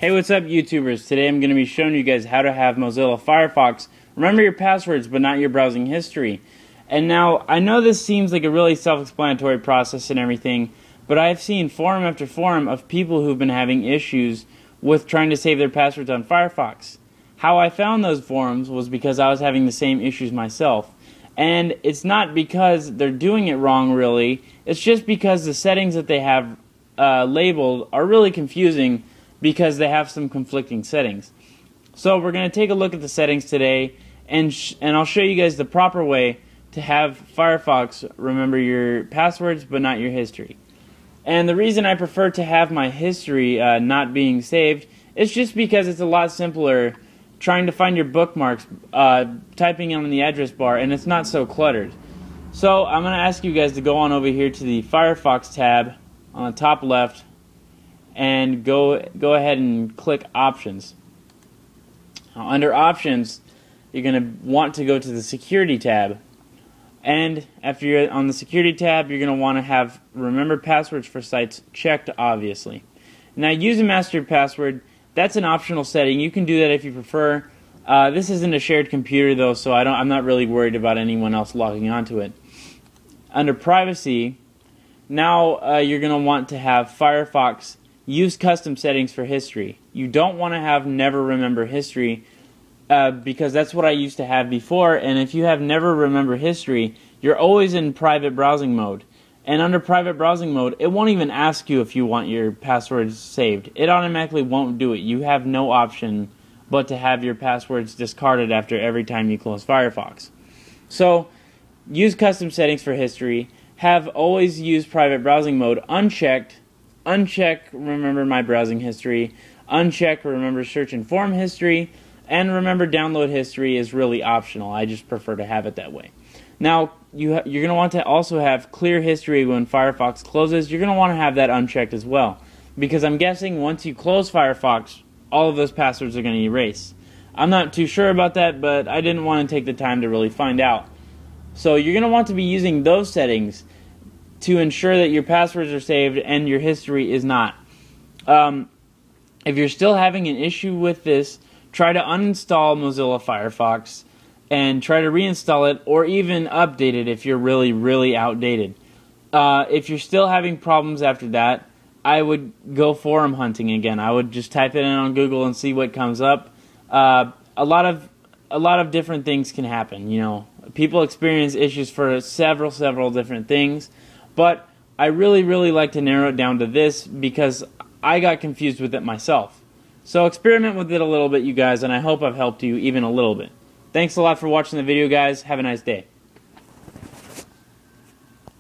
Hey, what's up YouTubers? Today I'm going to be showing you guys how to have Mozilla Firefox remember your passwords but not your browsing history. And now, I know this seems like a really self-explanatory process and everything, but I've seen forum after forum of people who've been having issues with trying to save their passwords on Firefox. How I found those forums was because I was having the same issues myself. And it's not because they're doing it wrong really, it's just because the settings that they have labeled are really confusing because they have some conflicting settings. So we're going to take a look at the settings today, and I'll show you guys the proper way to have Firefox remember your passwords but not your history. And the reason I prefer to have my history not being saved is just because it's a lot simpler trying to find your bookmarks, typing in on the address bar, and it's not so cluttered. So I'm going to ask you guys to go on over here to the Firefox tab on the top left and go ahead and click Options. Now, under Options, you're going to want to go to the Security tab. And after you're on the Security tab, you're going to want to have Remember Passwords for Sites checked, obviously. Now, use a master password. That's an optional setting. You can do that if you prefer. This isn't a shared computer, though, so I'm not really worried about anyone else logging onto it. Under Privacy, now you're going to want to have Firefox use custom settings for history. You don't want to have never remember history because that's what I used to have before, and if you have never remember history, you're always in private browsing mode. And under private browsing mode, it won't even ask you if you want your passwords saved. It automatically won't do it. You have no option but to have your passwords discarded after every time you close Firefox. So, use custom settings for history. Have always use private browsing mode unchecked. Uncheck remember my browsing history. Uncheck remember search and forum history. And remember download history is really optional. I just prefer to have it that way. Now, you're going to want to also have clear history when Firefox closes. You're going to want to have that unchecked as well, because I'm guessing once you close Firefox, all of those passwords are going to erase. I'm not too sure about that, but I didn't want to take the time to really find out. So you're going to want to be using those settings to ensure that your passwords are saved and your history is not. If you're still having an issue with this, try to uninstall Mozilla Firefox and try to reinstall it, or even update it if you're really outdated. If you're still having problems after that, I would go forum hunting again. I would just type it in on Google and see what comes up. A lot of different things can happen. You know, people experience issues for several different things, but I really like to narrow it down to this because I got confused with it myself. So experiment with it a little bit, you guys, and I hope I've helped you even a little bit. Thanks a lot for watching the video, guys. Have a nice day.